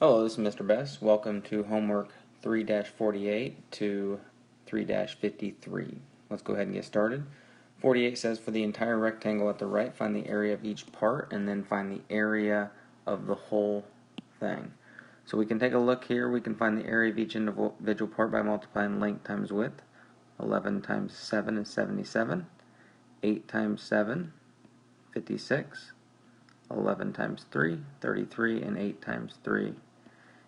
Hello, this is Mr. Best. Welcome to homework 3-48 to 3-53. Let's go ahead and get started. 48 says for the entire rectangle at the right, find the area of each part and then find the area of the whole thing. So we can take a look here. We can find the area of each individual part by multiplying length times width. 11 times 7 is 77. 8 times 7, 56. 11 times 3, 33, and 8 times 3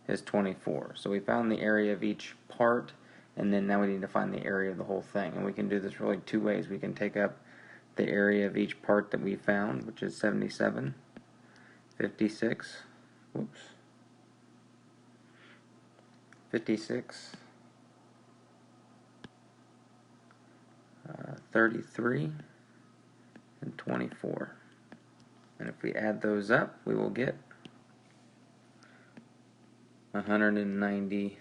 is 24. So we found the area of each part, and then now we need to find the area of the whole thing. And we can do this really two ways. We can take up the area of each part that we found, which is 77, 56, 56, 33, and 24. And if we add those up, we will get 190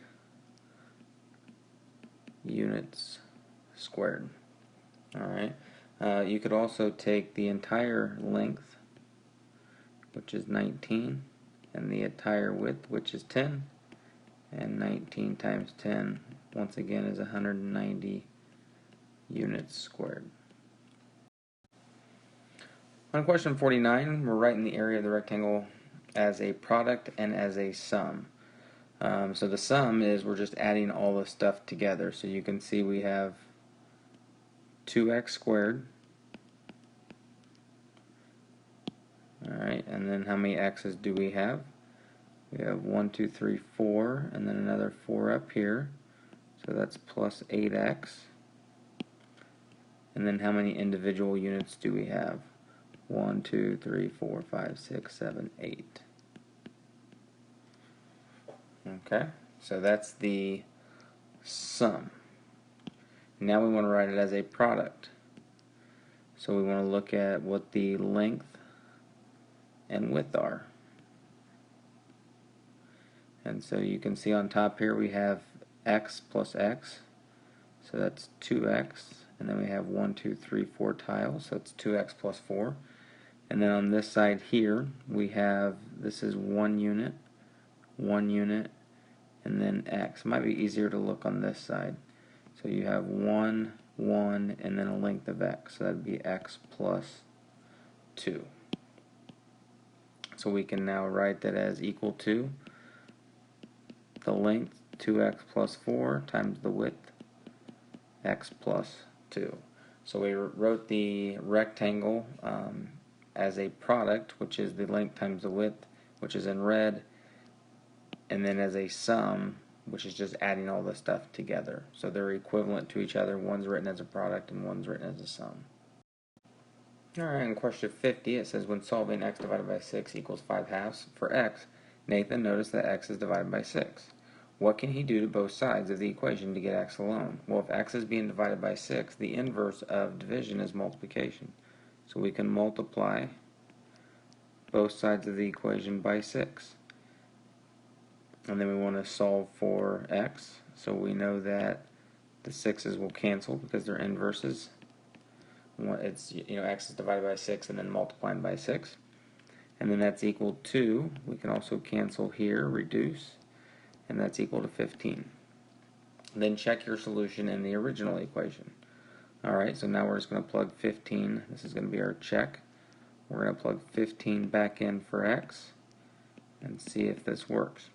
units squared. Alright. You could also take the entire length, which is 19, and the entire width, which is 10, and 19 times 10, once again, is 190 units squared. On question 49, we're writing the area of the rectangle as a product and as a sum. So the sum is we're just adding all the stuff together. So you can see we have 2x squared. Alright, and then how many x's do we have? We have 1, 2, 3, 4, and then another 4 up here. So that's plus 8x. And then how many individual units do we have? 1, 2, 3, 4, 5, 6, 7, 8. Okay, so that's the sum. Now we want to write it as a product. So we want to look at what the length and width are. And so you can see on top here we have x plus x. So that's 2x. And then we have 1, 2, 3, 4 tiles. So it's 2x plus 4. And then on this side here we have, this is 1 unit, and then x. It might be easier to look on this side. So you have 1, 1, and then a length of x. So that would be x plus 2. So we can now write that as equal to the length, 2x plus 4, times the width, x plus 2. So we wrote the rectangle as a product, which is the length times the width, which is in red, and then as a sum, which is just adding all the stuff together. So they're equivalent to each other. One's written as a product and one's written as a sum. Alright, in question 50 it says when solving x divided by 6 equals 5 halves for x, Nathan noticed that x is divided by 6. What can he do to both sides of the equation to get x alone? Well, if x is being divided by 6, the inverse of division is multiplication. So we can multiply both sides of the equation by 6. And then we want to solve for x. So we know that the 6's will cancel because they're inverses. It's, x is divided by 6 and then multiplying by 6. And then that's equal to, we can also cancel here, reduce, and that's equal to 15. Then check your solution in the original equation. Alright, so now we're just going to plug 15. This is going to be our check. We're going to plug 15 back in for x and see if this works.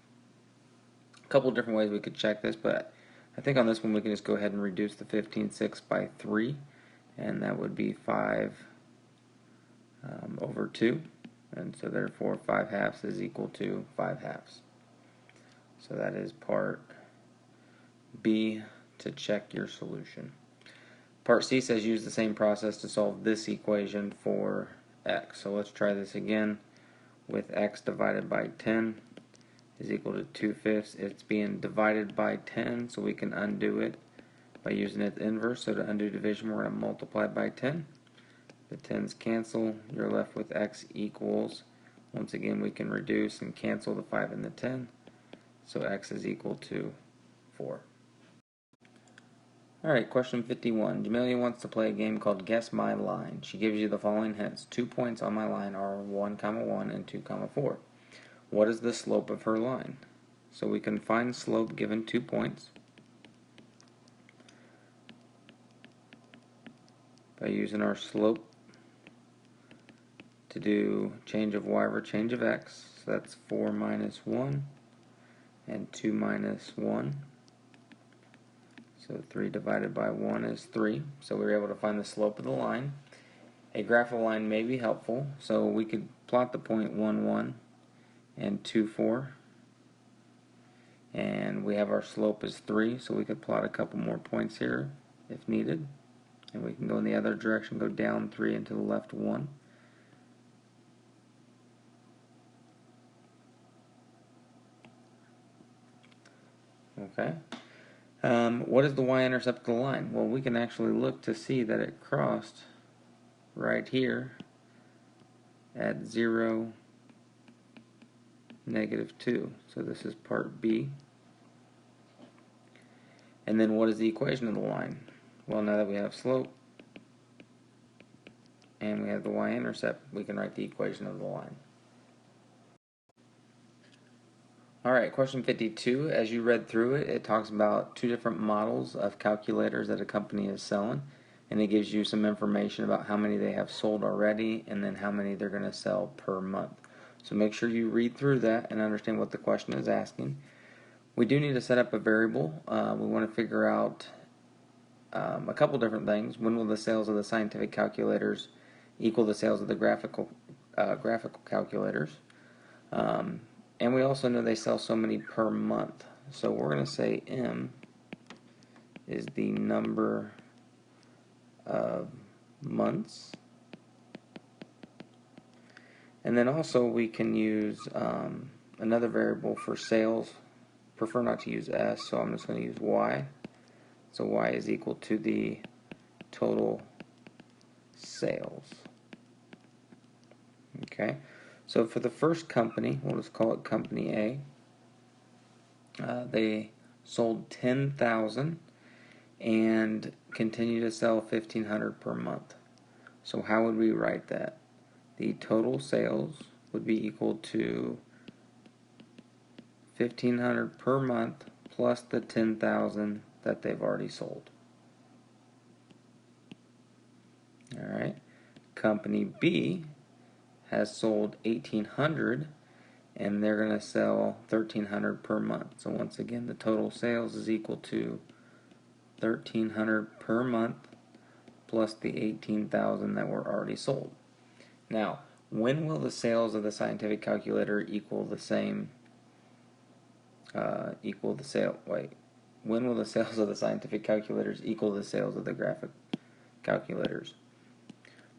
A couple different ways we could check this, but I think on this one we can just go ahead and reduce the 15/6 by 3, and that would be 5 over 2, and so therefore 5 halves is equal to 5 halves. So that is part B to check your solution. Part C says use the same process to solve this equation for x. So let's try this again with x divided by 10 is equal to 2/5. It's being divided by 10, so we can undo it by using its inverse. So to undo division, we're going to multiply by 10. The 10's cancel. You're left with x equals, once again we can reduce and cancel the 5 and the 10. So x is equal to 4. Alright, question 51. Jamelia wants to play a game called Guess My Line. She gives you the following hints. 2 points on my line are 1, 1 and 2, 4. what is the slope of her line? So we can find slope given 2 points by using our slope to do change of y over change of x. So that's 4 minus 1 and 2 minus 1. So 3 divided by 1 is 3. So we were able to find the slope of the line. A graph of the line may be helpful. So we could plot the point 1, 1 and 2, 4. And we have our slope is 3. So we could plot a couple more points here if needed. And we can go in the other direction, go down 3 and to the left 1. Okay. What is the y-intercept of the line? Well, we can actually look to see that it crossed right here at 0, -2. So this is part B. And then what is the equation of the line? Well, now that we have slope and we have the y-intercept, we can write the equation of the line. Alright, question 52. As you read through it, it talks about 2 different models of calculators that a company is selling, and it gives you some information about how many they have sold already and then how many they're going to sell per month. So make sure you read through that and understand what the question is asking. We do need to set up a variable. We want to figure out a couple different things. When will the sales of the scientific calculators equal the sales of the graphical calculators? And we also know they sell so many per month. So we're going to say M is the number of months. And then also we can use another variable for sales. Prefer not to use S, so I'm just going to use Y. So Y is equal to the total sales. Okay. So for the first company, we'll just call it Company A. They sold 10,000 and continue to sell 1,500 per month. So how would we write that? The total sales would be equal to 1,500 per month plus the 10,000 that they've already sold. All right. Company B has sold 1,800 and they're going to sell 1,300 per month. So once again, the total sales is equal to 1,300 per month plus the 18,000 that were already sold. Now, when will the sales of the scientific calculator equal the same? When will the sales of the scientific calculators equal the sales of the graphic calculators?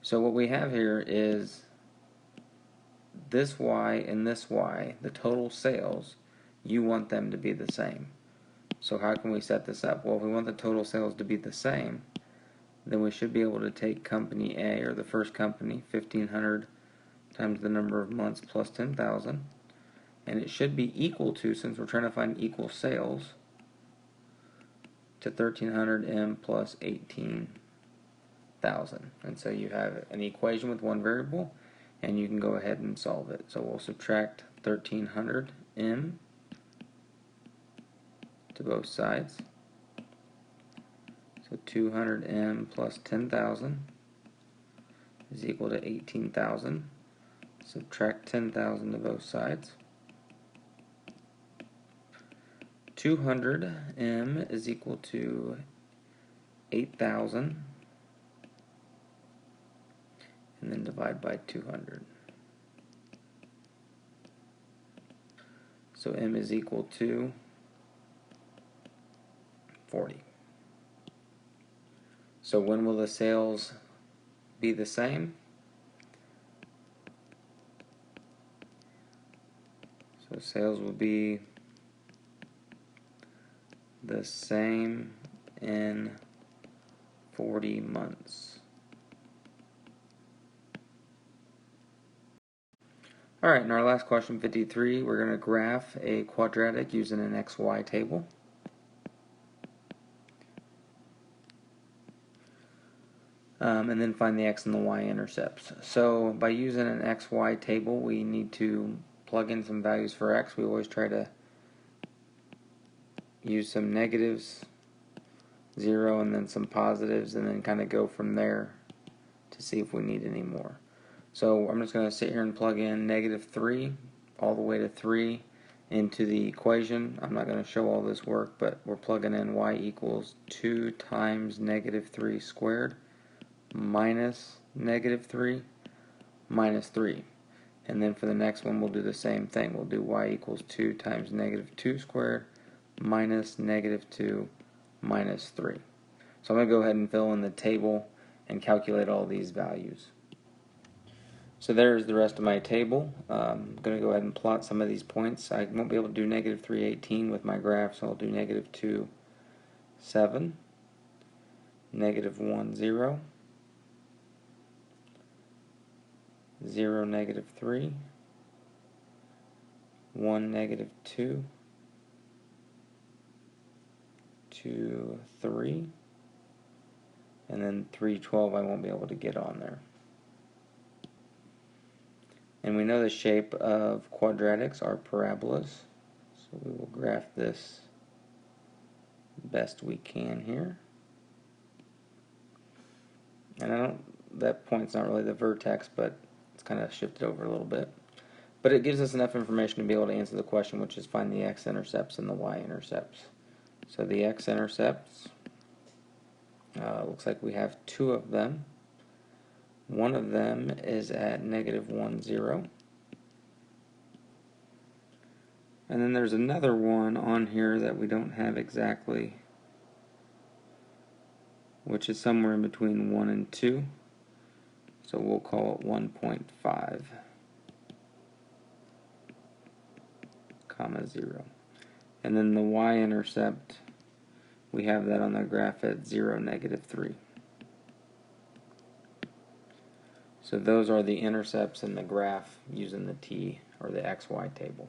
So what we have here is this Y and this Y, the total sales, you want them to be the same. So how can we set this up? Well, if we want the total sales to be the same, then we should be able to take company A, or the first company, 1,500 times the number of months plus 10,000, and it should be equal to, since we're trying to find equal sales, to 1,300 M plus 18,000. And so you have an equation with one variable, and you can go ahead and solve it. So we'll subtract 1,300 M to both sides. So 200 M plus 10,000 is equal to 18,000. Subtract 10,000 to both sides. 200 M is equal to 8,000. And then divide by 200. So M is equal to 40. So when will the sales be the same? So sales will be the same in 40 months. Alright, in our last question, 53, we're going to graph a quadratic using an XY table. And then find the x and the y intercepts. So by using an XY table, we need to plug in some values for x. We always try to use some negatives, 0, and then some positives, and then kind of go from there to see if we need any more. So I'm just going to sit here and plug in -3 all the way to 3 into the equation. I'm not going to show all this work, but we're plugging in y equals 2 times -3 squared minus -3 minus 3. And then for the next one, we'll do the same thing. We'll do y equals 2 times -2 squared minus -2 minus 3. So I'm going to go ahead and fill in the table and calculate all these values. So there's the rest of my table. I'm going to go ahead and plot some of these points. I won't be able to do -318 with my graph, so I'll do -2, 7, -1, 0, 0, -3, 1, -2, 2, 3, and then 3, 12 I won't be able to get on there. And we know the shape of quadratics are parabolas, so we will graph this best we can here. And that point's not really the vertex, but it's kind of shifted over a little bit. But it gives us enough information to be able to answer the question, which is find the x-intercepts and the y-intercepts. So the x-intercepts, looks like we have 2 of them. One of them is at -1, 0. And then there's another one on here that we don't have exactly, which is somewhere in between 1 and 2. So we'll call it 1.5, comma 0. And then the y-intercept, we have that on the graph at 0, -3. So those are the intercepts in the graph using the t, or the xy table.